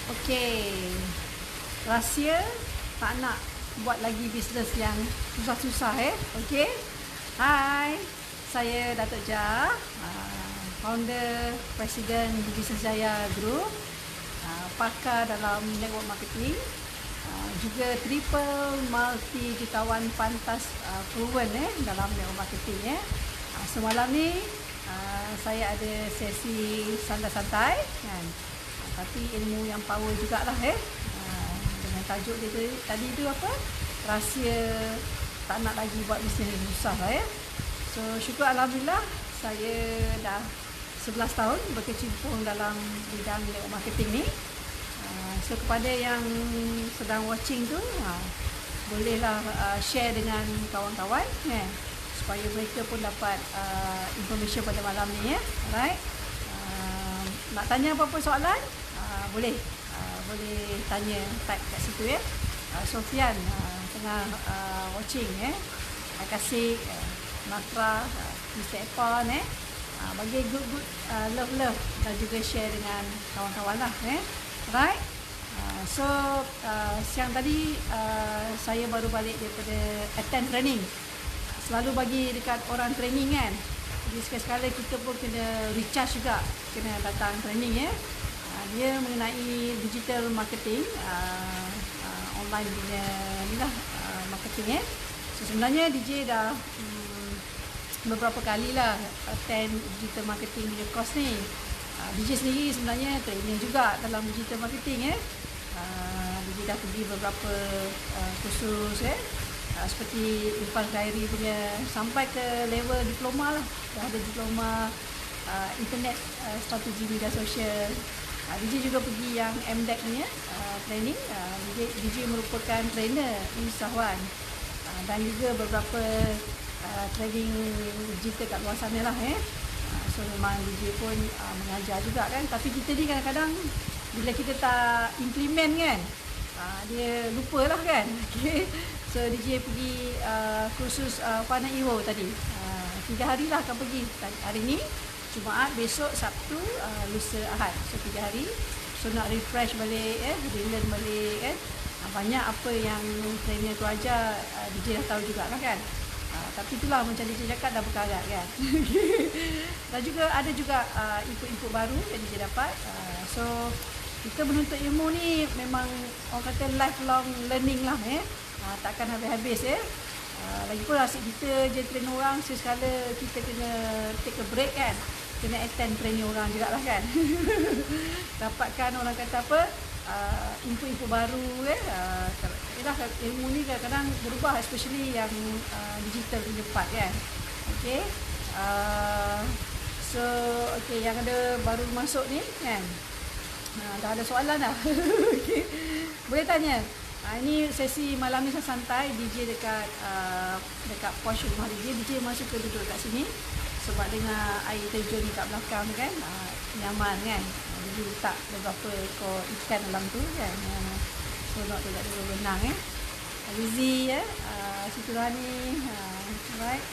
Okey. Rahsia tak nak buat lagi bisnes yang susah-susah Okey. Hai, saya Datuk Jah, founder, presiden Bisnes Jaya Group, pakar dalam network marketing, juga triple multi jutawan pantas proven dalam network marketing Semalam ni saya ada sesi santai-santai kan. Tapi ilmu yang power jugalah dengan tajuk dia tadi tu apa? Rahsia tak nak lagi buat bisnes yang susah lah So syukur alhamdulillah saya dah 11 tahun berkecimpung dalam bidang network marketing ni. So kepada yang sedang watching tu bolehlah share dengan kawan-kawan supaya mereka pun dapat information pada malam ni Alright. Nak tanya apa-apa soalan boleh tanya, type kat situ Sofian tengah watching Terima kasih Makra, Mr. Epon bagi good love dan juga share dengan kawan-kawan lah Right. So siang tadi saya baru balik daripada attend training. Selalu bagi dekat orang training kan. Jadi sekali-sekala kita pun kena recharge juga, kena datang training Dia mengenai digital marketing, online punya ni lah marketing So sebenarnya DJ dah beberapa kali lah attend digital marketing punya course ni. DJ sendiri sebenarnya trainer juga dalam digital marketing DJ dah pergi beberapa kursus seperti Irfan Khairi punya sampai ke level diploma lah. Dah ada diploma internet strategi media sosial. DJ juga pergi yang MDEC ni training. DJ merupakan trainer usahawan dan juga beberapa training digital kat luar sana lah So memang DJ pun mengajar juga kan. Tapi kita ni kadang-kadang bila kita tak implement kan, dia lupa lah kan. Okay. So DJ pergi kursus Fana Iwo tadi 3 hari lah akan pergi. Hari ni Jumaat, besok Sabtu, lusa Ahad. So 3 hari. So nak refresh balik relearn balik banyak apa yang trainer tu ajar DJ dah tahu jugalah kan. Tapi itulah macam DJ cakap dah berkarat kan. Dan juga ada juga input-input baru yang DJ dapat. So kita menuntut ilmu ni memang orang kata lifelong learning lah takkan habis-habis lagipun asyik kita je train orang, sekala kita kena take a break kan, kena attend training orang jugalah kan. Dapatkan orang kata apa input-input baru ilmu ni kadang-kadang berubah, especially yang digital punya part kan. Okay. So okay, yang ada baru masuk ni kan, dah ada soalan dah. Okay. Boleh tanya. Ini sesi malam ni santai DJ dekat porch rumah DJ masuk ke duduk kat sini sebab dengar air terjun kat belakang kan, nyaman kan. Jadi letak beberapa ekor ikan dalam tu kan, seronok tu tak ada berenang Rizi Siti Rani, alright,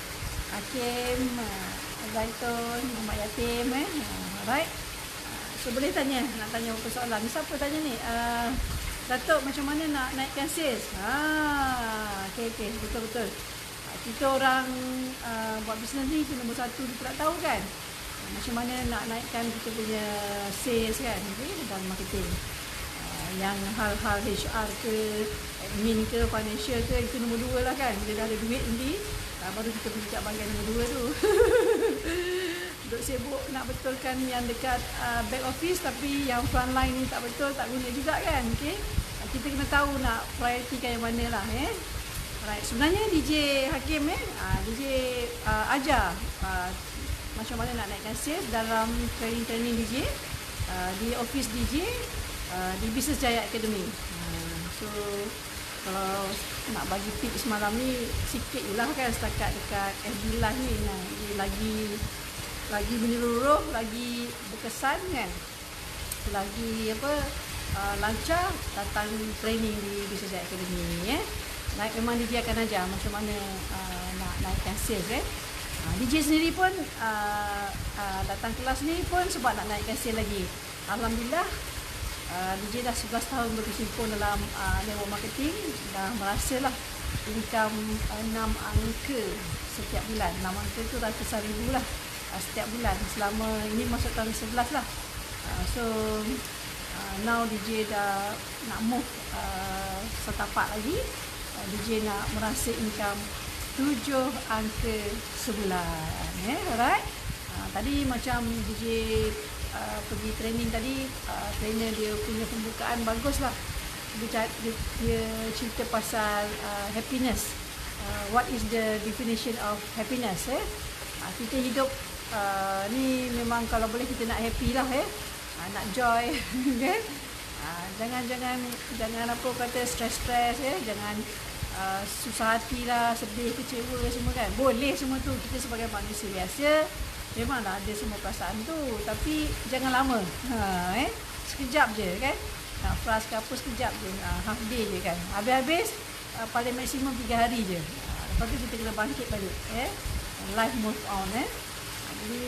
Hakim, Zaitun, Muhammad Yatim alright. So boleh tanya, nak tanya apa soalan. Siapa tanya ni? Datuk, macam mana nak naikkan sales? Okay, betul-betul. Kita orang buat bisnes ni tu nombor satu kita tak tahu kan. Macam mana nak naikkan kita punya sales kan, dalam marketing. Yang hal-hal HR ke, admin ke, financial ke, itu nombor 2 lah kan. Bila dah ada duit nanti, baru kita pergi kat bahagian nombor 2 tu. Duk sibuk nak betulkan yang dekat back office, tapi yang front line ni tak betul, tak guna juga kan. Okay? Kita kena tahu nak prioritikan yang mana lah Right. Sebenarnya DJ Hakim DJ ajar macam mana nak naikkan sales dalam training DJ di office DJ di Bisnes Jaya Academy. So kalau nak bagi tips malam ni sikit je lah kan, setakat dekat FB Live ni lagi menyeluruh, lagi berkesan kan, lagi lancar datang training di Bisnes Jaya Academy ni memang DJ akan ajar macam mana nak naikkan sales DJ sendiri pun datang kelas ni pun sebab nak naikkan sales lagi. Alhamdulillah DJ dah 11 tahun berkecimpung dalam network marketing, dah merasalah income 6 angka setiap bulan. 6 angka tu ratusan ribu lah setiap bulan selama ini masuk tahun 11 lah. So now DJ dah nak move setapak lagi. DJ nak merasa income 7 angka sebulan. Alright. Tadi macam DJ pergi training tadi, trainer dia punya pembukaan bagus lah. Dia cerita pasal happiness. What is the definition of happiness? Kita hidup ni memang kalau boleh kita nak happy lah, nak joy. Okay? Jangan apa kata stress, jangan susah hati lah, sedih, kecewa semua kan. Boleh semua tu, kita sebagai manusia biasa memanglah ada semua perasaan tu, tapi jangan lama. Sekejap je kan. Frust ke apa sekejap je, half day je kan. Habis-habis paling maksimum 3 hari je. Lepas tu kita kena bangkit balik. Life move on. Jadi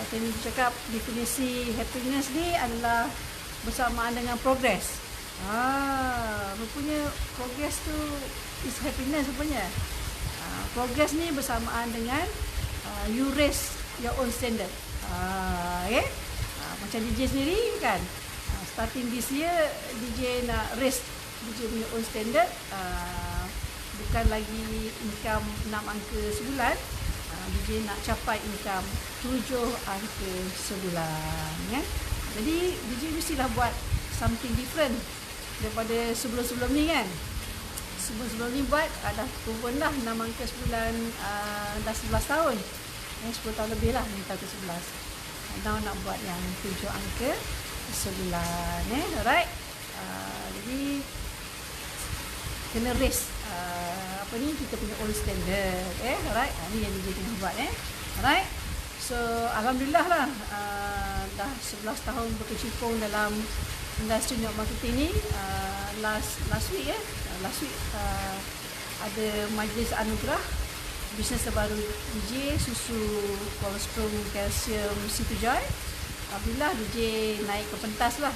tadi cakap definisi happiness ni adalah bersamaan dengan progress. Rupanya progress tu is happiness rupanya. Progress ni bersamaan dengan you raise your own standard. Macam DJ sendiri kan, starting this year DJ nak raise DJ punya own standard. Bukan lagi income 6 angka sebulan, DJ nak capai income 7 angka sebulan. Jadi DJ mestilah buat something different daripada sebelum-sebelum ni kan. Sebelum ni buat dah proven lah 6 angka sebulan, dah 11 tahun. 10 tahun lebih lah, ni tahun ke-11. Now nak buat yang 7 angka sebulan. Alright. Jadi kena raise kita punya own standard. Alright. Ni yang DJ kena buat. Alright. So alhamdulillah lah, dah 11 tahun berkecimpung dalam industri network marketing ni. Last week ada majlis anugerah bisnes terbaru DJ, susu kolostrum kalsium Situ Joy. Alhamdulillah DJ naik ke pentas lah,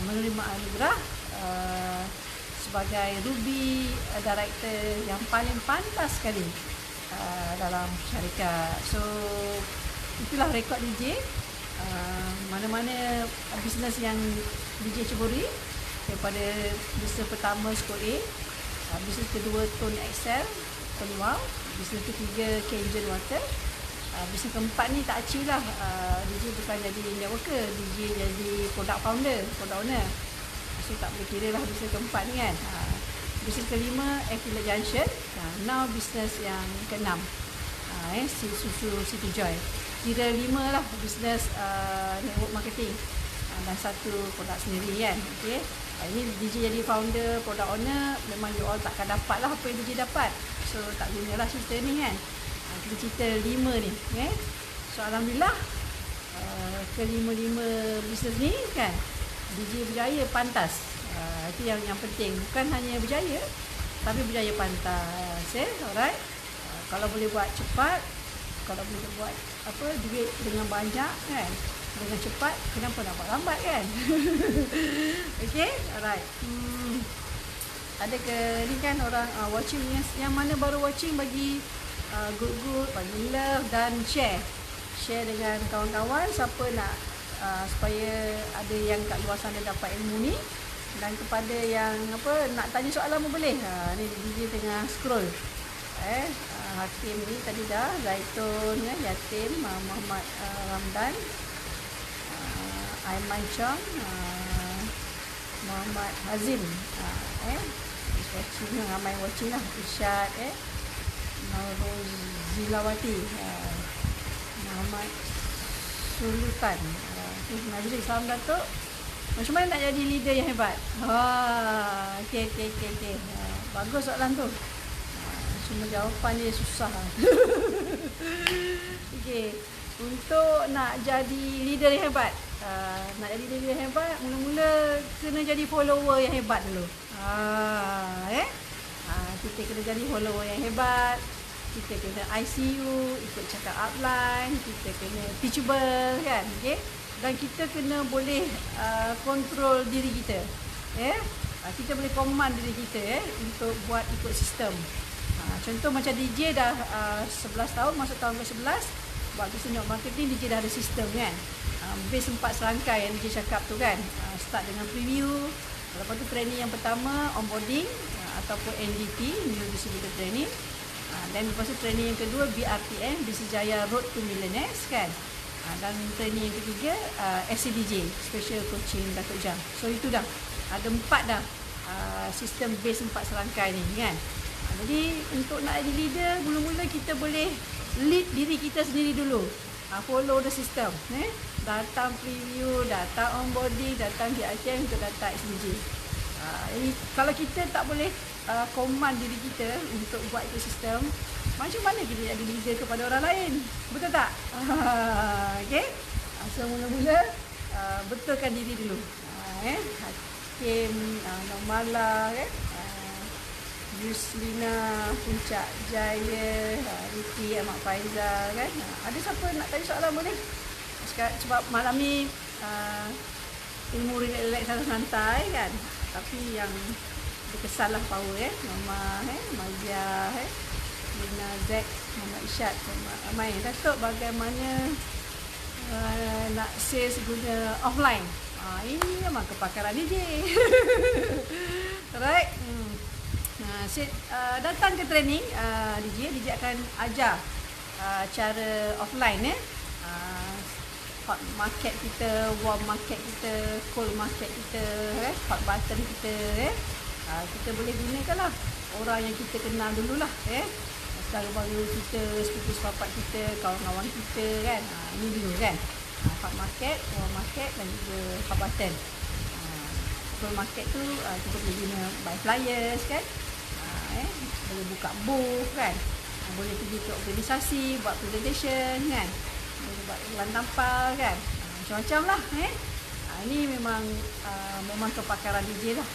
menerima anugerah sebagai Ruby Director yang paling pantas sekali dalam syarikat. So itulah rekod DJ. Mana-mana bisnes yang DJ ceburi, daripada bisnes pertama Skor A, bisnes kedua Tony Excel, Tony Wow, bisnes ketiga Kengen Water, bisnes keempat ni tak achieve lah. DJ bukan jadi networker, DJ jadi product founder, product owner. So tak boleh kira lah bisnes keempat ni kan. Bisnes kelima Affiliate Junction. Now bisnes yang keenam, susu Situ Joy. Kira 5 lah bisnes network marketing, dan 1 produk sendiri kan. Okay. Ini DJ jadi founder, product owner, memang you all takkan dapat lah apa yang DJ dapat. So tak gunalah cerita ni kan. Kita cerita 5 ni. So alhamdulillah ke-5 bisnes ni kan, DJ berjaya pantas. Itu yang penting. Bukan hanya berjaya, tapi berjaya pantas. Alright. Kalau boleh buat cepat, kalau boleh buat duit dengan banyak kan, dengan cepat, kenapa nak buat lambat kan? Okay, alright. Ada ke ni kan orang watching yang mana baru watching, bagi good, bagi love dan share dengan kawan-kawan. Siapa nak supaya ada yang kat luar sana dapat ilmu ni, dan kepada yang nak tanya soalan pun boleh. Ni DJ tengah scroll. Hakim ni tadi dah, Zaitun, Yatim, Muhammad Ramdan, Aiman Chong, Muhammad Hazim, watching, ramai watching lah. Isyad, Zilawati, Muhammad Sulutan. Nazri, salam Datuk. Macam mana nak jadi leader yang hebat? Okay. Bagus soalan tu. Cuma jawapan dia susah. Okay. Untuk nak jadi leader yang hebat, mula-mula kena jadi follower yang hebat dulu. Kita kena jadi follower yang hebat. Kita kena ICU, ikut cakap upline, kita kena teachable kan. Okay? dan kita kena boleh kontrol diri kita. Kita boleh command diri kita untuk buat ikut sistem. Contoh macam DJ dah 11 tahun, masuk tahun ke-11, buat business network marketing, DJ dah ada sistem kan. Base 4 serangkai yang DJ cakap tu kan. Start dengan preview, lepas tu training yang pertama onboarding ataupun NDT, New Distributor Training. Dan lepas tu training yang kedua BRTM, Bisjaya Road to Millionaires kan. Dan training yang ketiga SCDJ, Special Coaching Datuk Jam. So itu dah ada 4 dah sistem base 4 serangkai ni kan. Jadi untuk nak jadi leader, mula-mula kita boleh lead diri kita sendiri dulu. Follow the system. Datang preview, datang onboarding, datang BRTM, untuk datang SDJ. Jadi kalau kita tak boleh command diri kita untuk buat itu sistem, macam mana kita jadi leader kepada orang lain? Betul tak? Okay? So mula-mula betulkan diri dulu. Hakim, Normala, Yuslina, Puncak Jaya, Riti, Ahmad Faizal kan. Ada siapa nak tanya soalan boleh? Sebab malam ni ilmu relax santai kan. Tapi yang berkesan lah power Mama Mazia, Lina Zack, Muhammad Isyad, Muhammad Amai. Datuk, bagaimana nak sales guna offline? Ini memang kepakaran DJ. Alright. Datang ke training DJ akan ajar cara offline hot market kita, warm market kita, cold market kita, hot button kita, kita boleh gunakan lah orang yang kita kenal dululah, saudara baru kita, sepupu sepapat kita, kawan-kawan kita kan. Ini dulu kan, hot market, warm market dan juga hot button. Cold market tu kita boleh guna buy flyers kan, boleh buka booth kan, boleh pergi ke organisasi buat presentation kan, boleh buat iklan tampal kan, macam-macam lah. Ini memang kepakaran DJ lah,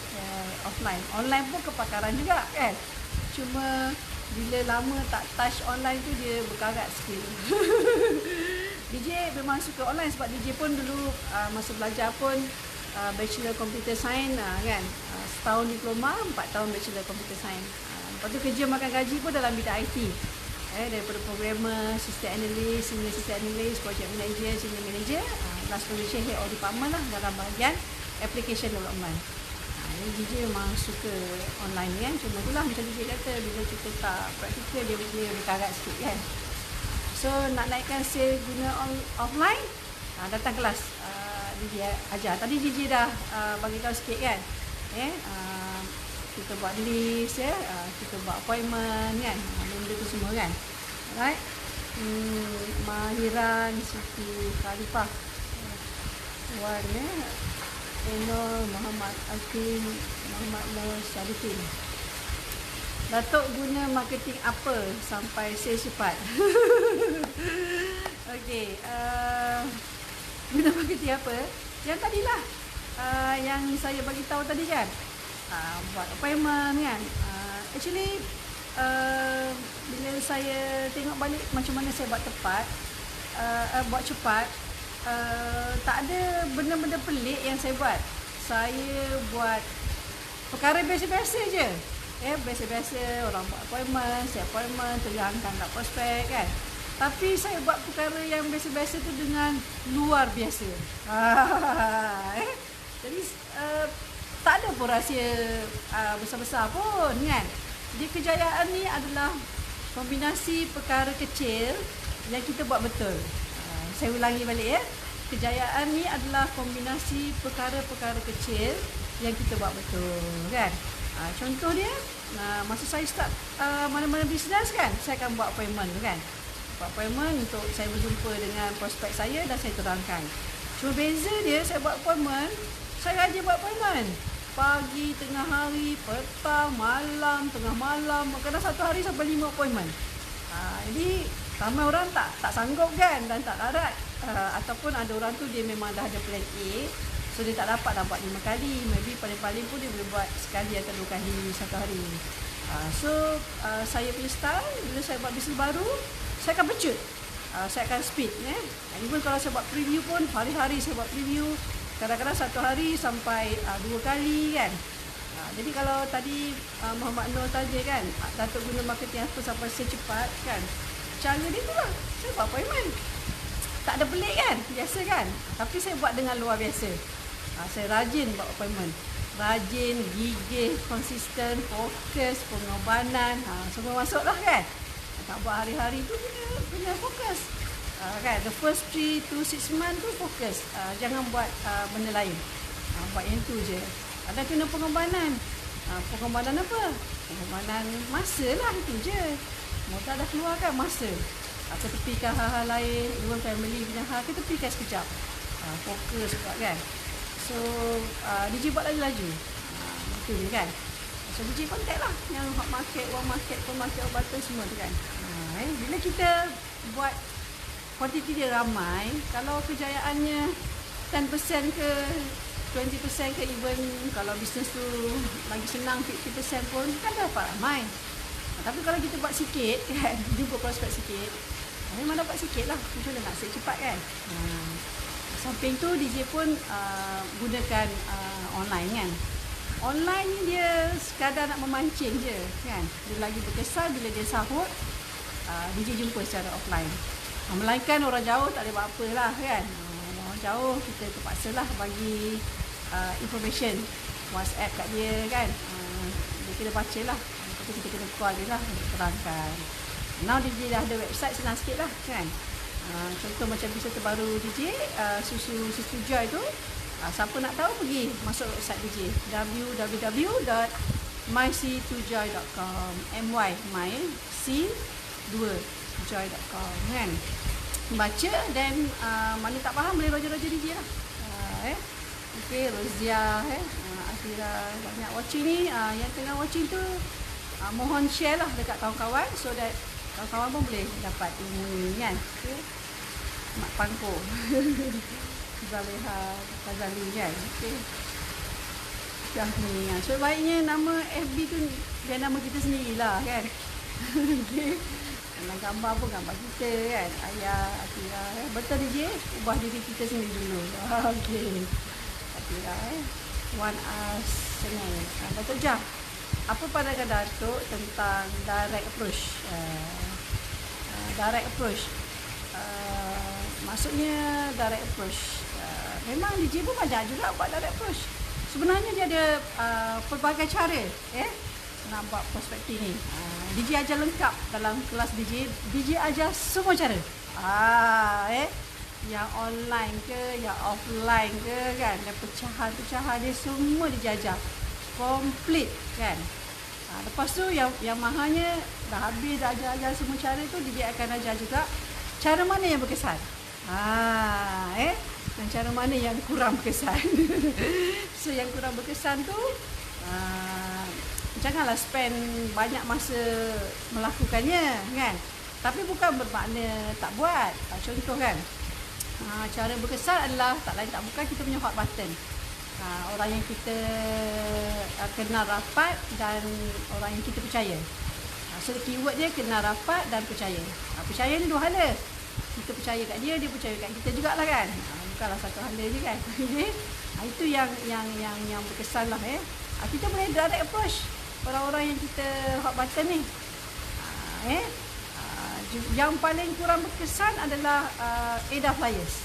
offline. Online pun kepakaran juga kan, cuma bila lama tak touch online tu dia berkarat skill. DJ memang suka online sebab DJ pun dulu masa belajar pun Bachelor Computer Science kan, setahun diploma, 4 tahun Bachelor Computer Science. Lepas tu kerja makan gaji pun dalam bidang IT, daripada programmer, system analyst, senior system analyst, project manager, senior manager, last position head of department lah dalam bahagian application development. Jadi DJ memang suka online kan, cuma itulah macam DJ kata, bila kita tak praktikal dia berkarat sikit kan. So nak naikkan sales guna offline, datang kelas, DJ ajar. Tadi DJ dah bagi tahu sikit kan, kita buat list, kita buat appointment kan, benda tu semua kan. Alright. Mahiran, Siti Khalifah, Wan, Enol, Muhammad Akim, Muhammad Nur Syarifin. Datuk guna marketing apa sampai sales cepat? Okey, guna marketing apa? Yang tadilah, yang saya bagi tahu tadi kan, buat appointment kan. Actually, bila saya tengok balik macam mana saya buat tepat, buat cepat, tak ada benda-benda pelik yang saya buat. Saya buat perkara biasa-biasa je. Biasa-biasa, orang buat appointment, saya appointment, terangkan kat prospek kan. Tapi saya buat perkara yang biasa-biasa tu dengan luar biasa. Jadi tak ada pun rahsia besar-besar pun kan. Jadi kejayaan ni adalah kombinasi perkara kecil yang kita buat betul. Saya ulangi balik Kejayaan ni adalah kombinasi perkara-perkara kecil yang kita buat betul kan. Contoh dia, masa saya start mana-mana bisnes kan, saya akan buat appointment kan. Buat appointment untuk saya berjumpa dengan prospek saya dan saya terangkan. Cuma beza dia, saya buat appointment, saya rajin buat appointment. Pagi, tengah hari, petang, malam, tengah malam. Kadang satu hari sampai 5 appointment. Jadi ramai orang tak sanggup kan dan tak larat. Ataupun ada orang tu dia memang dah ada plan A, so dia tak dapat buat 5 kali. Maybe paling-paling pun dia boleh buat sekali atau 2 kali satu hari. So saya punya style, bila saya buat bisnes baru, saya akan pecut. saya akan speed even kalau saya buat preview pun hari-hari saya buat preview, kadang-kadang satu hari sampai 2 kali kan. Jadi kalau tadi Muhammad Nur tanya kan, Datuk guna marketing apa sampai secepat kan, cara dia tu lah, saya buat appointment, tak ada pelik kan, biasa kan, tapi saya buat dengan luar biasa. Saya rajin buat appointment, rajin, gigih, konsisten, fokus, pengorbanan, semua masuk lah kan. Tak buat hari-hari tu kena fokus kan, the first 3 to 6 months tu fokus, jangan buat benda lain, buat yang tu je. Ada kena pengorbanan. Pengorbanan apa? Pengorbanan masa lah, itu je. Modal dah keluar kan, masa. Ketepikan hal-hal lain, even family punya hal, ketepikan sekejap. Fokus buat kan. So, DJ buat laju-laju. Itu je kan. So, DJ contact lah. Yang hot market, warm market, cold market, button semua tu kan. Bila kita buat kuantiti dia ramai, kalau kejayaannya 10% ke 20% ke, even kalau bisnes tu lagi senang 50% pun kan dapat ramai. Tapi kalau kita buat sikit kan, jumpa prospek sikit, memang dapat sikit lah. Macam mana nak cepat kan. Samping tu DJ pun gunakan online kan. Online ni dia sekadar nak memancing je kan. Dia lagi berkesan bila dia sahut, DJ jumpa secara offline. Melainkan orang jauh tak boleh buat apa lah kan. Orang jauh kita terpaksa lah bagi information WhatsApp kat dia kan. Dia kena baca lah, lepas tu kita kena call dia lah untuk terangkan. Now DJ dah ada website, senang sikit lah kan. Contoh macam bisa terbaru DJ, susu Joy tu, siapa nak tahu pergi masuk website DJ, www.myc2joy.com, myc2joy.com kan. Baca dan mana tak faham boleh roger DJ lah. Okay, Rozia, Afira banyak watching ni. Yang tengah watching tu mohon share lah dekat kawan-kawan, so that kawan-kawan pun boleh dapat ilmu ni kan. Okay. Mak Pangko Zaleha Fazali kan. Okay. Dah ni. So baiknya nama FB tu dia nama kita sendirilah kan. Okay. Dalam gambar pun gambar kita kan. Ayah, Afira. Betul DJ? Ubah diri kita sendiri dulu. Okay. One Us Channel. Datuk Jah, apa pandangan Datuk tentang direct approach? Direct approach, maksudnya direct approach, memang DJ pun banyak juga buat direct approach. Sebenarnya dia ada pelbagai cara nak buat prospecting ni. DJ ajar lengkap dalam kelas DJ. DJ ajar semua cara. Yang online ke, yang offline ke kan, dan pecahan-pecahan dia semua dijajar komplit kan. Lepas tu yang mahalnya dah habis, dah ajar semua cara tu, dia akan ajar juga cara mana yang berkesan, dan cara mana yang kurang berkesan. So yang kurang berkesan tu janganlah spend banyak masa melakukannya kan. Tapi bukan bermakna tak buat. Contoh kan, cara berkesan adalah tak lain tak bukan kita punya hot button. Orang yang kita kenal rapat dan orang yang kita percaya. So keyword dia kenal rapat dan percaya. Percaya ni dua hala. Kita percaya kat dia, dia percaya kat kita jugalah kan. Bukanlah satu hala je kan. Itu yang berkesan lah Kita boleh direct approach orang-orang yang kita hot button ni. Yang paling kurang berkesan adalah ADA flyers.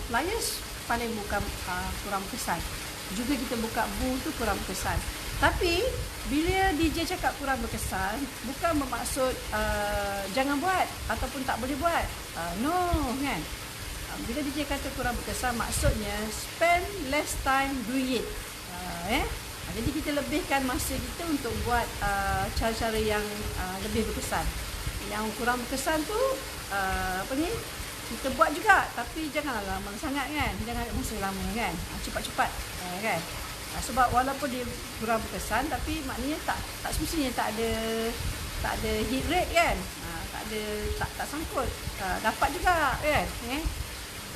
Flyers paling bukan kurang berkesan. Juga kita buka booth tu kurang berkesan. Tapi bila DJ cakap kurang berkesan, bukan bermaksud jangan buat ataupun tak boleh buat. No kan. Bila DJ kata kurang berkesan, maksudnya spend less time doing it. Jadi kita lebihkan masa kita untuk buat cara-cara yang lebih berkesan. Yang kurang berkesan tu kita buat juga, tapi janganlah lama sangat kan. Jangan masa lama kan. Cepat-cepat kan. Sebab walaupun dia kurang berkesan, tapi maknanya tak semestinya tak ada hit rate kan. Tak sangkut. Dapat juga kan.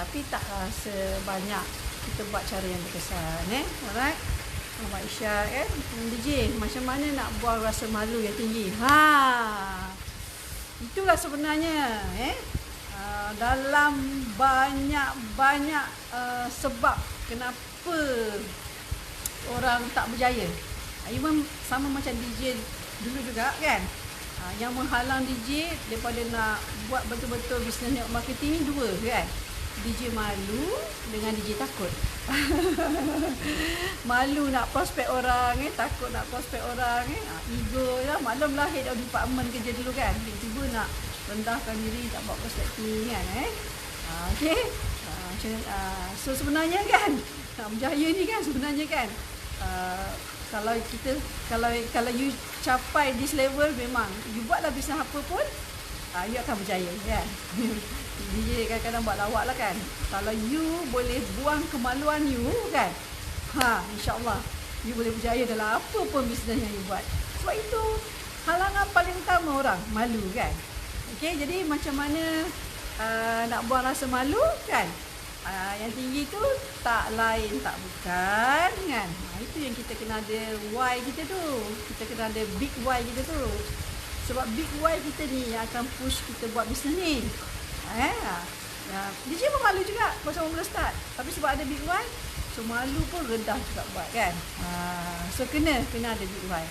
Tapi tak sebanyak kita buat cara yang berkesan. Alright. Muhammad Isyak DJ, macam mana nak buang rasa malu yang tinggi? Itulah sebenarnya dalam banyak sebab kenapa orang tak berjaya. Even sama macam DJ dulu juga kan. Yang menghalang DJ daripada nak buat betul-betul bisnes network marketing ni dua kan. DJ malu dengan DJ takut. Malu nak prospek orang takut nak prospek orang ego lah. Maklum lah head of department kerja dulu kan. Tiba-tiba nak rendahkan diri, tak buat prospecting kan okey. So sebenarnya kan nak berjaya ni kan sebenarnya kan kalau you capai this level, memang you buatlah bisnes apa pun you akan berjaya kan. DJ kadang-kadang buat lawak lah kan. Kalau you boleh buang kemaluan you kan, insyaAllah you boleh berjaya dalam apa pun bisnes yang you buat. Sebab itu halangan paling utama orang malu kan. Okay, jadi macam mana nak buang rasa malu kan. Yang tinggi tu tak lain tak bukan kan. Itu yang kita kena ada why kita tu. Kita kena ada big why kita tu. Sebab big why kita ni yang akan push kita buat bisnes ni. DJ pun malu juga masa mula start. Tapi sebab ada big why, so malu pun redah juga buat kan. So kena ada big why.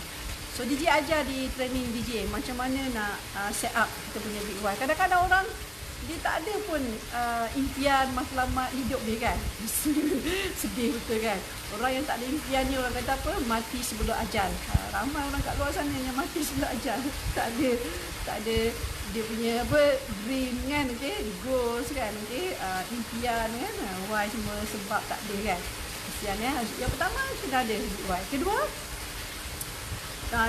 So DJ ajar di training DJ macam mana nak set up kita punya big why. Kadang-kadang orang dia tak ada pun impian matlamat hidup dia kan. Sedih betul kan. Orang yang tak ada impian ni, orang kata apa, mati sebelum ajal. Ramai orang kat luar sana yang mati sebelum ajal. Tak ada dia punya apa dream kan, goals kan, impian kan, why semua sebab tak ada kan. Kesian ya. Yang pertama kena ada why. Kedua,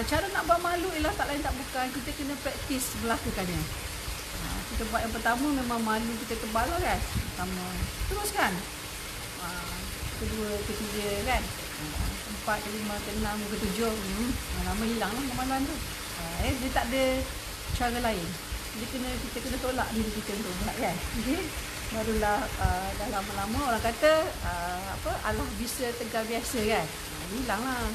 cara nak buat malu ialah tak lain tak bukan kita kena praktis melakukannya. Kita buat yang pertama memang malu kita tebal lah kan. Pertama teruskan, kedua, ketiga kan, 4, ke-5, ke-6, ke-7 lama hilang lah kemaluan tu. Dia tak ada cara lain. Kita kena tolak diri kita untuk buat kan. Barulah dah lama-lama orang kata alah bisa tegar biasa kan. Hilang lah.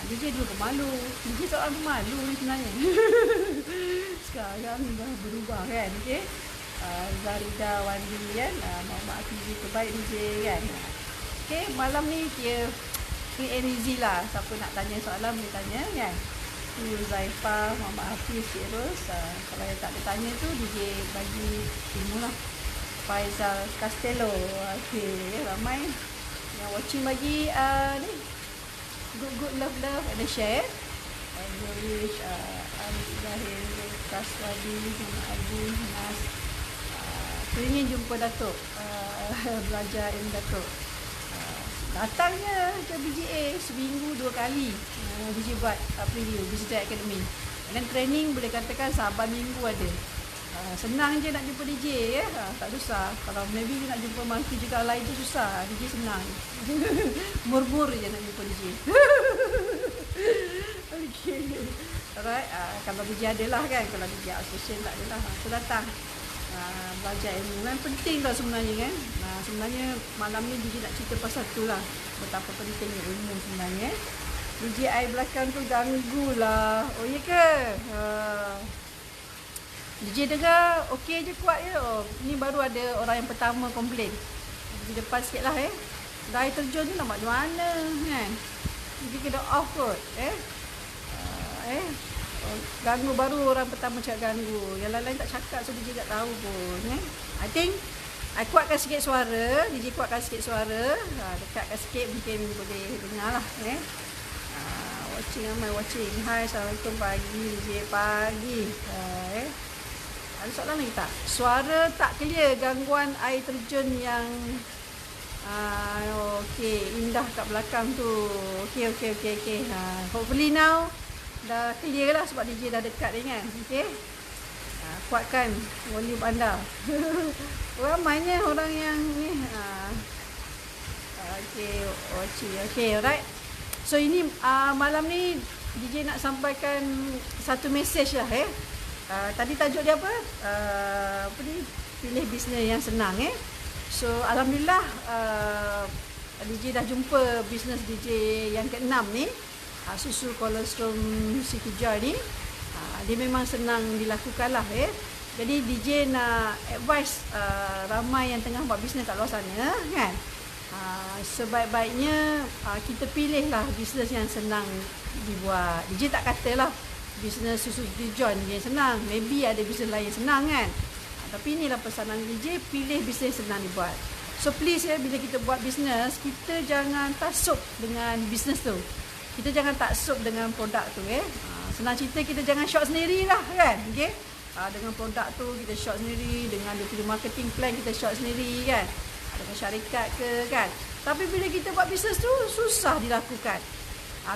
DJ dulu pemalu. DJ seorang pemalu ni sebenarnya. Sekarang dah berubah kan. Zarida Wandi kan, Muhammad Afizi terbaik DJ kan. Malam ni dia free and easy lah. Siapa nak tanya soalan boleh tanya kan. Zaifah, Muhammad Hafiz, Cik Ros. Kalau yang tak ada tanya tu DJ bagi ilmu lah. Faizal Castello. Ramai yang watching bagi ni good love and share. And Yurish, Arif Ibrahim, Kaswadi, Muhammad Adi, Nas. Teringin jumpa Datuk, belajar ilmu Datuk. Datangnya ke BGA seminggu 2 kali. DJ buat preview Digital Academy. Dan training boleh katakan Saban minggu ada. Senang je nak jumpa DJ tak susah. Kalau maybe nak jumpa multi juga lain tu susah. DJ senang. Murmur je nak jumpa DJ. Okay. Alright, kalau DJ adalah kan. Kalau DJ association tak adalah. So datang belajar ilmu kan penting tau sebenarnya kan. Sebenarnya malam ni DJ nak cerita pasal tu lah, betapa pentingnya ilmu sebenarnya. DJ I belakang tu ganggu lah. Oh iya ke? DJ dengar okey je, kuat je. Ni baru ada orang yang pertama komplain. Di depan sikit lah dah air terjun tu nak buat macam mana kan. DJ kena off kot ganggu, baru orang pertama cakap ganggu. Yang lain-lain tak cakap, so DJ tak tahu pun I think I kuatkan sikit suara. DJ kuatkan sikit suara, dekatkan sikit mungkin boleh dengar lah watching, ramai watching. Hai, Assalamualaikum pagi DJ pagi. Ada soalan lagi tak? Suara tak clear, gangguan air terjun yang okey, indah kat belakang tu. Okey. Hopefully now dah clear lah sebab DJ dah dekat ni kan. Okey. Kuatkan volume anda. Ramainya orang yang ni. Okey, okey, alright. So ini malam ni DJ nak sampaikan satu mesej lah tadi tajuk dia apa? Apa ni? Pilih bisnes yang senang So alhamdulillah DJ dah jumpa bisnes DJ yang ke-6 ni. Susu kolostrum si 3 ni. Dia memang senang dilakukan lah Jadi DJ nak advice ramai yang tengah buat bisnes kat luar sana kan. Sebaik-baiknya kita pilihlah bisnes yang senang dibuat. DJ tak katalah bisnes susu dijon je senang. Maybe ada bisnes lain senang kan. Tapi inilah pesanan DJ, pilih bisnes senang dibuat. So please ya, bila kita buat bisnes, kita jangan taksub dengan bisnes tu. Kita jangan taksub dengan produk tu senang cerita, kita jangan short sendiri lah kan. Okay? Dengan produk tu kita short sendiri, dengan dia punya marketing plan kita short sendiri kan. Dengan syarikat ke kan. Tapi bila kita buat bisnes tu susah dilakukan.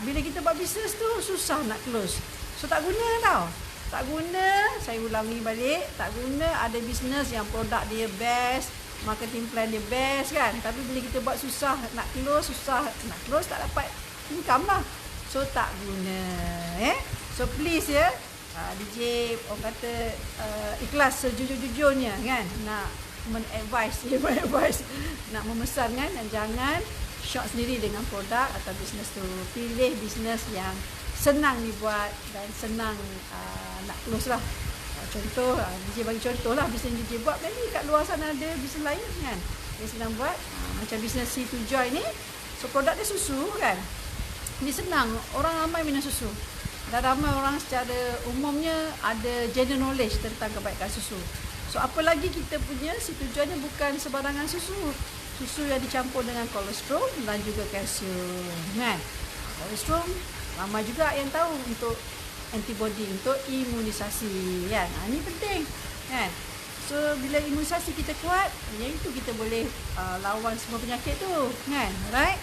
Bila kita buat bisnes tu susah nak close. So tak guna tau. Tak guna, saya ulangi balik, tak guna ada bisnes yang produk dia best, marketing plan dia best kan. Tapi bila kita buat susah nak close, tak dapat income lah. So tak guna. So please ya, DJ orang kata ikhlas sejujur-jujurnya kan, nak men-advise, nak memesan kan, dan jangan short sendiri dengan produk atau bisnes tu. Pilih bisnes yang senang dibuat dan senang nak close lah. Contoh, DJ bagi contoh lah bisnes DJ buat. Maybe kat luar sana ada bisnes lain kan yang senang buat. Macam bisnes C2 Joy ni, so produk dia susu kan. Dia senang, orang ramai minum susu. Dan ramai orang secara umumnya ada general knowledge tentang kebaikan susu. So apa lagi kita punya C2 Joy ni bukan sebarangan susu. Susu yang dicampur dengan kolesterol dan juga kalsium kan. Kolesterol ramai juga yang tahu untuk antibody, untuk imunisasi kan. Ini penting kan. So bila imunisasi kita kuat, yang itu kita boleh lawan semua penyakit tu kan. Right?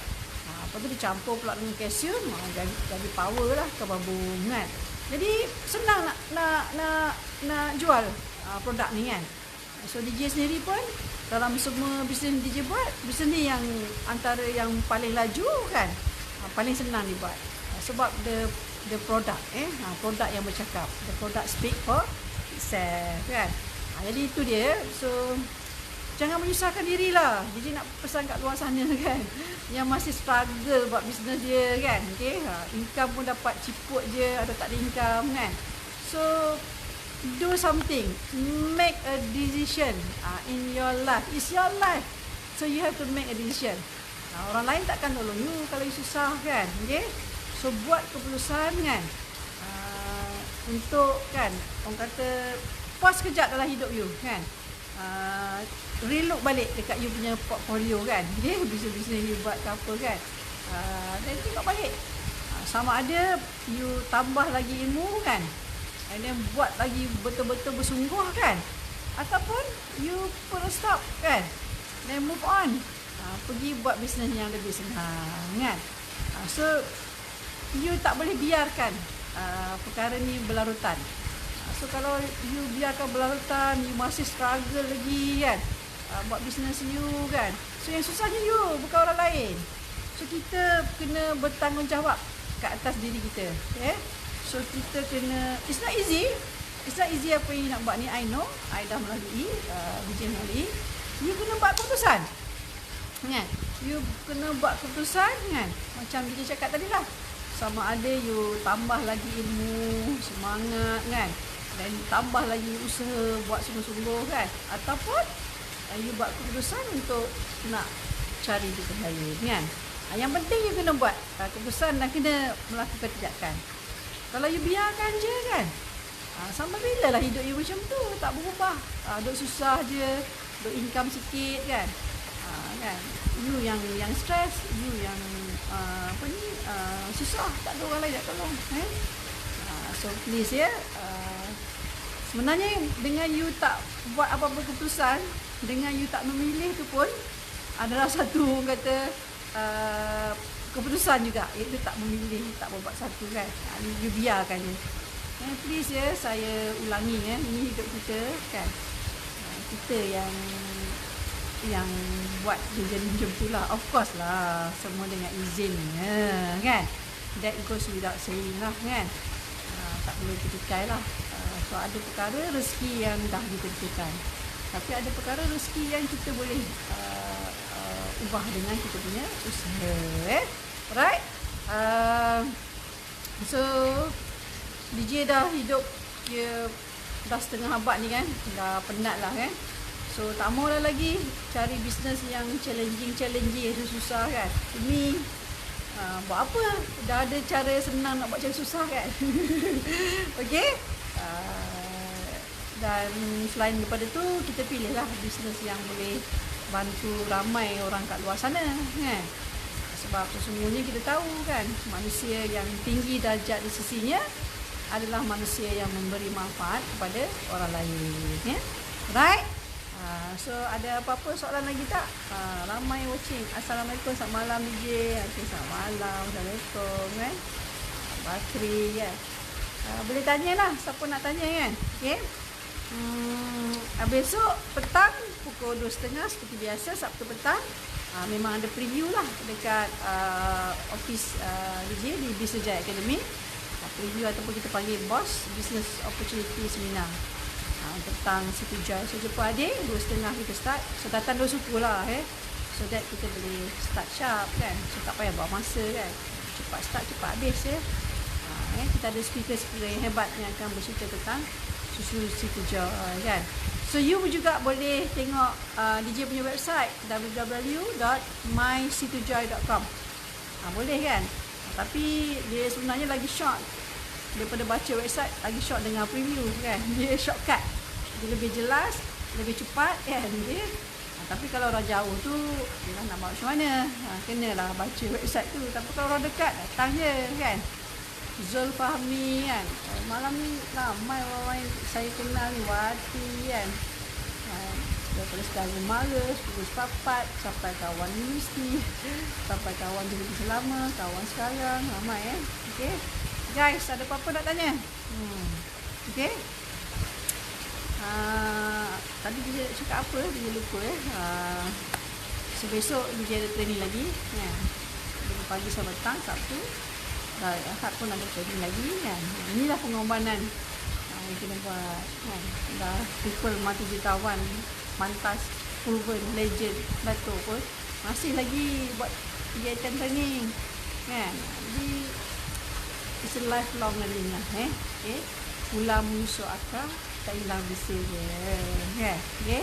Lepas tu dicampur pula dengan kalsium, jadi power lah ke babung kan. Jadi senang nak jual produk ni kan. So DJ sendiri pun dalam semua bisnes DJ buat, bisnes ni yang antara yang paling laju kan, paling senang dibuat. Sebab the product produk yang bercakap, the product speak for itself kan. Jadi itu dia. So jangan menyusahkan dirilah. DJ nak pesan kat luar sana kan, yang masih struggle buat bisnes dia kan. Okay? Income pun dapat ciput je atau tak ada income kan. So do something, make a decision in your life. It's your life, so you have to make a decision. Orang lain takkan tolong you kalau you susah kan. Okay? So buat keputusan kan, untuk kan orang kata pause kejap dalam hidup you kan. Relook balik dekat you punya portfolio kan. Okay? Bisnes you buat ke apa kan. Dan tengok balik, sama ada you tambah lagi ilmu kan, and then buat lagi betul-betul bersungguh kan, ataupun you put a stop kan, then move on, pergi buat bisnes yang lebih senang kan. So you tak boleh biarkan perkara ni berlarutan. So kalau you biarkan berlarutan, you masih struggle lagi kan, buat bisnes you kan. So yang susahnya you, bukan orang lain. So kita kena bertanggungjawab kat atas diri kita. Okay? So kita kena, it's not easy apa yang nak buat ni. I know, I dah melalui, DJ melalui. You kena buat keputusan kan. You kena buat keputusan kan. Macam DJ cakap tadi lah, sama ada you tambah lagi ilmu, semangat kan, dan tambah lagi usaha buat sungguh-sungguh kan, ataupun you buat keputusan untuk nak cari bisnes lain kan. Yang penting you kena buat keputusan dan kena melakukan tindakan. Kalau you biarkan je kan, sampai bila lah hidup you macam tu, tak berubah, duk susah je, duk income sikit kan. Kan, you yang stres, you yang susah, tak ada orang lain nak tolong. So please ya, sebenarnya dengan you tak buat apa-apa keputusan, dengan you tak memilih tu pun adalah satu kata keputusan juga, iaitu tak memilih, tak buat satu kan. You biarkan je. Please ya, saya ulangi ya, ini hidup kita kan. Kita yang buat jenis macam tu lah. Of course lah, semua dengan izinnya kan. That goes without saying lah kan. Tak perlu ditekai lah. So ada perkara rezeki yang dah ditentukan, tapi ada perkara rezeki yang kita boleh ubah dengan kita punya usaha. Right? So DJ dah hidup dia dah setengah abad ni kan, dah penat lah kan. So tak mau lah lagi cari bisnes yang challenging, susah kan. Ini buat apa? Dah ada cara senang nak buat cara susah kan. Okey. Dan selain daripada tu, kita pilihlah bisnes yang boleh bantu ramai orang kat luar sana kan. Sebab sesungguhnya kita tahu kan, manusia yang tinggi darjat di sisinya adalah manusia yang memberi manfaat kepada orang lain ya. Right? So ada apa-apa soalan lagi tak? Ramai watching. Assalamualaikum, selamat malam DJ. Okay, selamat malam. Assalamualaikum kan. Bakri kan. Boleh tanyalah siapa nak tanya kan. Okay. Besok petang pukul 2.30 seperti biasa, Sabtu petang. Memang ada preview lah dekat office DJ di Business Jaya Academy. Preview ataupun kita panggil BOSS, Business Opportunity Seminar. Tentang situ Joy. So jumpa adik 2.30 kita start. So datang 2 suku lah so that kita boleh start sharp kan. So tak payah bawa masa kan. Cepat start, cepat habis ya. Kita ada speaker-speaker yang hebat yang akan bercerita tentang susu situ Joy kan. So you juga boleh tengok DJ punya website www.mysitujoy.com. Boleh kan. Tapi dia sebenarnya lagi short daripada baca website, lagi short dengan preview kan. Dia shortcut, dia lebih jelas, lebih cepat kan dia. Tapi kalau orang jauh tu dia nak buat macam mana, kenalah baca website tu. Tapi kalau orang dekat, datang je kan. Zul Fahmi kan, malam ni ramai orang yang saya kenal ni, Wati kan, daripada sekarang Mara, Sepuluh Papat, sampai kawan universiti, sampai kawan jadi selama, kawan sekarang, ramai okay. Guys, ada apa-apa nak tanya? Okay. Tadi dia cakap apa? Dia lupa So besok dia ada training lagi pagi sampai petang, Sabtu. Ahad pun ada training lagi kan. Inilah pengorbanan yang kita buat kan. Dah people mati jutawan, mantas, proven, legend, Dato' pun masih lagi buat kegiatan training kan. Jadi it's a lifelong learning lah okay. Ulam musuh akal, tak hilang bersih je kan. Okay.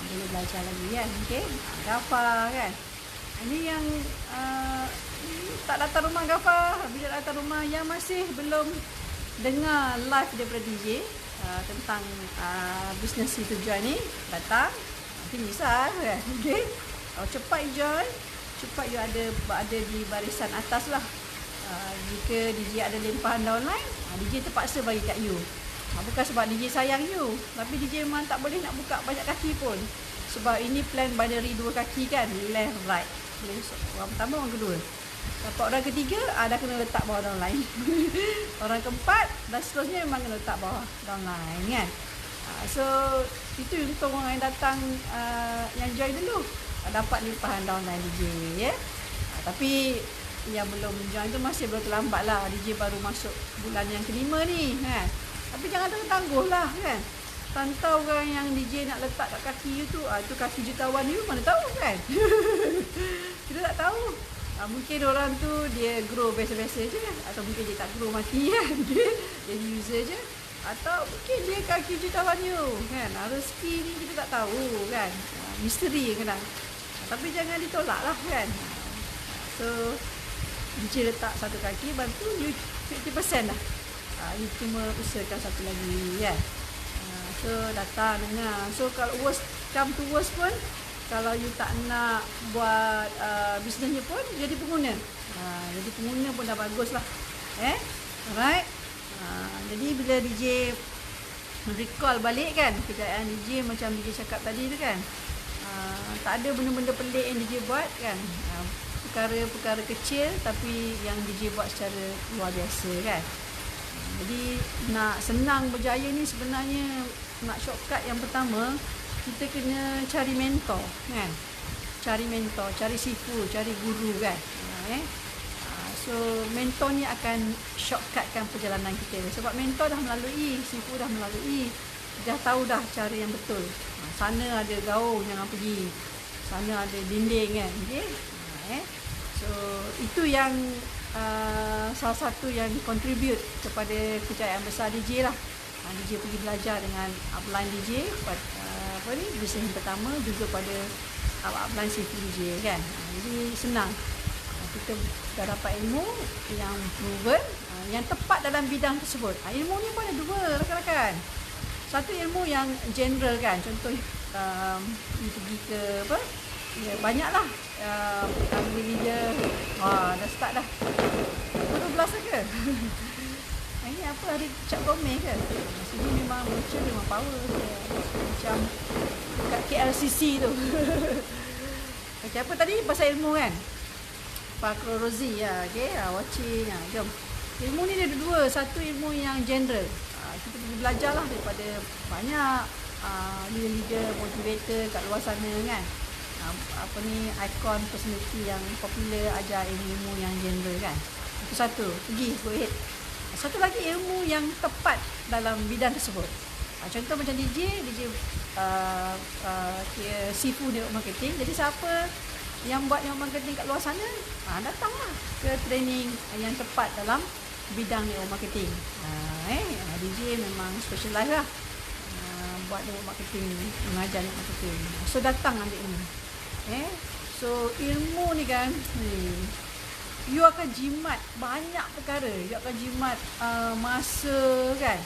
Boleh belajar lagi kan. Okay. Gafa kan. Ini yang tak datang rumah Gafa. Bila datang rumah yang masih belum dengar live daripada DJ tentang bisnes situ Joy ni, datang finish lah kan. Okay. Kalau cepat join, cepat you ada di barisan atas lah. Jika DJ ada limpahan downline, DJ terpaksa bagi kat you. Bukan sebab DJ sayang you, tapi DJ memang tak boleh nak buka banyak kaki pun. Sebab ini plan binary 2 kaki kan, left right. Orang pertama, orang kedua. Dapat orang ketiga, dah kena letak bawah downline. Orang keempat, dan seterusnya memang kena letak bawah downline kan. So itu untuk orang yang datang yang join dulu, dapat limpahan downline DJ ya. Tapi yang belum join tu masih belum terlambat lah. DJ baru masuk bulan yang kelima ni kan. Tapi jangan tangguh lah kan. Tantau orang yang DJ nak letak kat kaki you tu, tu kaki jutawan you, mana tahu kan. Kita tak tahu. Mungkin orang tu dia grow biasa-biasa je, atau mungkin dia tak grow mati kan. Dia jadi user je, atau mungkin dia kaki jutawan you kan. Rezeki ni kita tak tahu kan. Misteri kadang. Tapi jangan ditolak lah kan. So DJ letak satu kaki, bantu you 50% lah. You cuma usahakan satu lagi kan. So datang dengar. So kalau worst come to worst pun, kalau you tak nak buat bisnesnya pun, jadi pengguna. Jadi pengguna pun dah bagus lah. Alright. Jadi bila DJ recall balik kan, kejayaan DJ macam DJ cakap tadi tu kan, tak ada benda-benda pelik yang DJ buat kan. Perkara-perkara kecil tapi yang DJ buat secara luar biasa kan. Jadi nak senang berjaya ni sebenarnya, nak shortcut yang pertama, kita kena cari mentor kan. Cari mentor, cari sifu, cari guru kan. So mentor ni akan shortcutkan perjalanan kita. Sebab mentor dah melalui, sifu dah melalui, dah tahu dah cara yang betul. Sana ada gaung, jangan pergi. Sana ada dinding kan. Okay? So itu yang salah satu yang contribute kepada kejayaan besar DJ lah. DJ pergi belajar dengan upline DJ bisnes yang pertama juga pada upline safety DJ kan. Jadi senang. Kita dah dapat ilmu yang proven, yang tepat dalam bidang tersebut. Ilmu ni pun ada dua rakan-rakan. Satu ilmu yang general kan, contoh pergi ke apa, ya, banyaklah ambil dia, dah start dah pukul 12 ke. Ini apa, hari cap gomeh ke? Sini memang macam memang power dia. Macam kat KLCC tu. Okay, apa tadi pasal ilmu kan? Pakrozi ya, okey, watching. Jom. Ilmu ni dia ada dua. Satu ilmu yang general. Kita pergi belajarlah daripada banyak leader, motivator kat luar sana kan. Apa ni, ikon personality yang popular ajar ilmu yang general kan. Itu satu. Pergi, go ahead. Satu lagi ilmu yang tepat dalam bidang tersebut. Contoh macam DJ Sifu network marketing. Jadi siapa yang buat network marketing kat luar sana, datanglah ke training yang tepat dalam bidang network marketing. DJ memang specialize lah buat network marketing, mengajar network marketing. So datang ambil ilmu. So ilmu ni kan, you akan jimat banyak perkara. You akan jimat masa kan,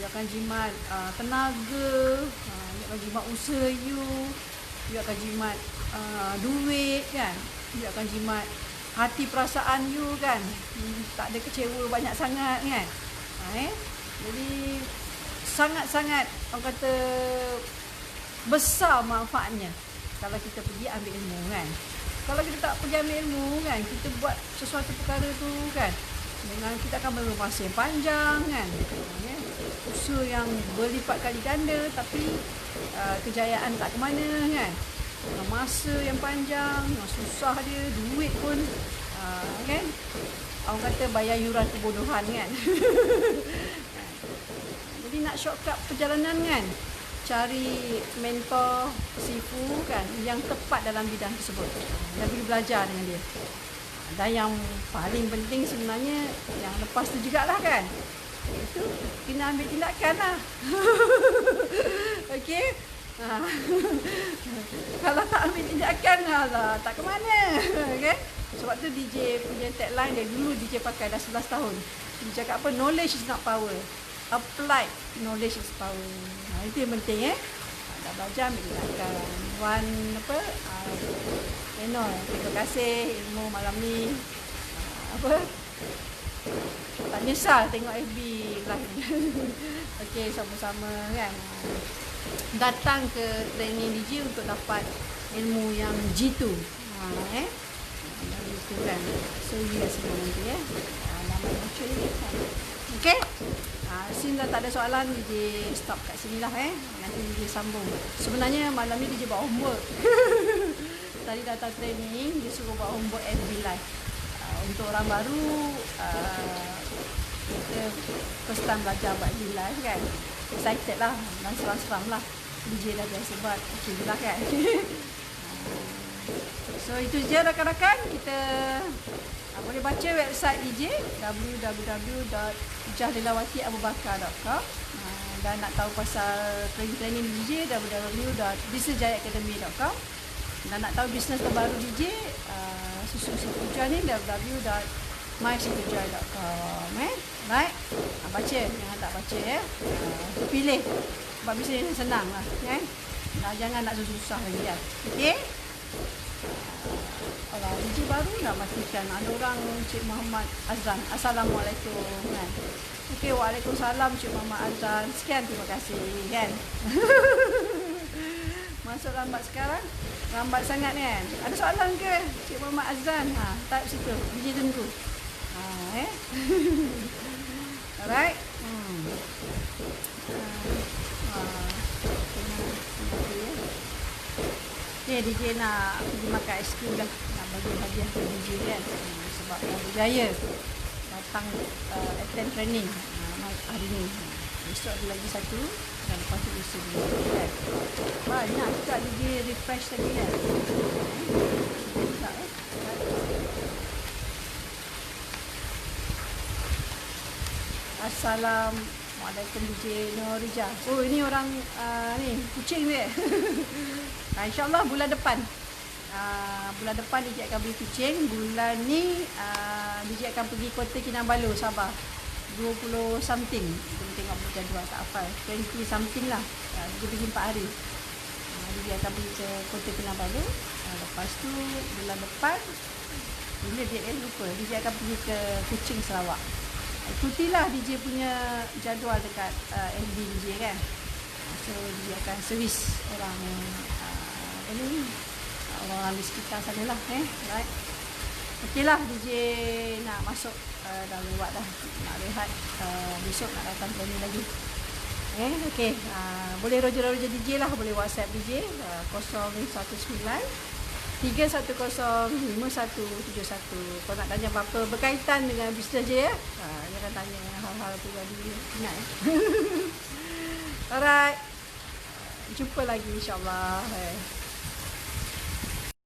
you akan jimat tenaga, you akan jimat usaha you akan jimat duit kan, you akan jimat hati perasaan you kan, tak ada kecewa banyak sangat kan. Jadi sangat-sangat orang kata besar manfaatnya kalau kita pergi ambil ilmu kan. Kalau kita tak pergi ambil ilmu kan, kita buat sesuatu perkara tu kan, dengan kita akan memerlukan masa yang panjang kan, usaha yang berlipat kali ganda tapi kejayaan tak ke mana kan. Masa yang panjang, susah dia, duit pun kan, orang kata bayar yuran kebodohan kan. Jadi nak shortcut perjalanan kan, cari mentor Sifu kan yang tepat dalam bidang tersebut, dan pergi belajar dengan dia. Dan yang paling penting sebenarnya yang lepas tu jugalah kan, itu kena ambil tindakan lah. Okey. Kalau tak ambil tindakan lah, tak ke mana. Okay? Sebab tu DJ punya tagline dia dulu, DJ pakai dah 11 tahun. Dia cakap apa, knowledge is not power, applied knowledge is power. Itu yang penting dah belajar ambil tindakan. Terima kasih ilmu malam ni. Tak nyesal tengok FB live. Okey, sama-sama kan. Datang ke training DJ untuk dapat ilmu yang G2. Itu kan. So you semua nanti nama macam ni kan. Okey. Since dah tak ada soalan, DJ stop kat sini lah Nanti DJ sambung. Sebenarnya malam ni DJ buat homework. Tadi datang training, dia suruh buat homework FB live. Untuk orang baru, kita first time belajar buat FB live kan. Excited lah dan seram-seram lah. DJ dah biasa buat, okay lah kan. So itu je rakan-rakan. Kita boleh baca website DJ www.jahlilawatiabubakar.com. Dan nak tahu pasal training DJ www.businessjayacademy.com. Dan nak tahu bisnes terbaru DJ Susu Situjoy ni www.mysitujoy.com. Right? Baca, jangan tak baca pilih. Sebab bisnes ni senang lah jangan nak susah lagi kan. Okey. DJ baru nak matikan. Ada orang Cik Muhammad Azran. Assalamualaikum kan. Okey, waalaikumsalam Cik Muhammad Azran. Sekian, terima kasih kan. Masuk lambat sekarang. Lambat sangat kan. Ada soalan ke Cik Muhammad Azran? Type situ. DJ tunggu. Alright. DJ nak pergi makan aiskrim dah. Nak bagi hadiah ke DJ kan. Sebab dah berjaya datang attend training hari ni. Besok ada lagi satu. Dan lepas tu bisa kan. Banyak juga DJ refresh lagi kan. Assalamualaikum Assalamualaikum DJ Norija. Oh, ini orang ni kucing dia. InsyaAllah bulan depan. Bulan depan DJ akan beli kucing. Bulan ni DJ akan pergi Kota Kinabalu, Sabah. 20 something. Kita tengok jadual tak hafal. 20 something lah. Dia pergi 4 hari. DJ akan pergi ke Kota Kinabalu. Lepas tu bulan depan, bila dia lupa, DJ akan pergi ke Kuching, Sarawak. Ikutilah DJ punya jadual dekat FB DJ kan. So DJ akan servis orang orang di sekitar sana lah. Right. Okey lah, DJ nak masuk dah lewat dah, nak rehat. Besok nak datang training lagi. Okey, boleh roger DJ lah, boleh WhatsApp DJ 019 3105171. Kalau nak tanya apa-apa berkaitan dengan bisnes je ya. Jangan tanya hal-hal peribadi, ingat ya. Alright. Jumpa lagi insya-Allah.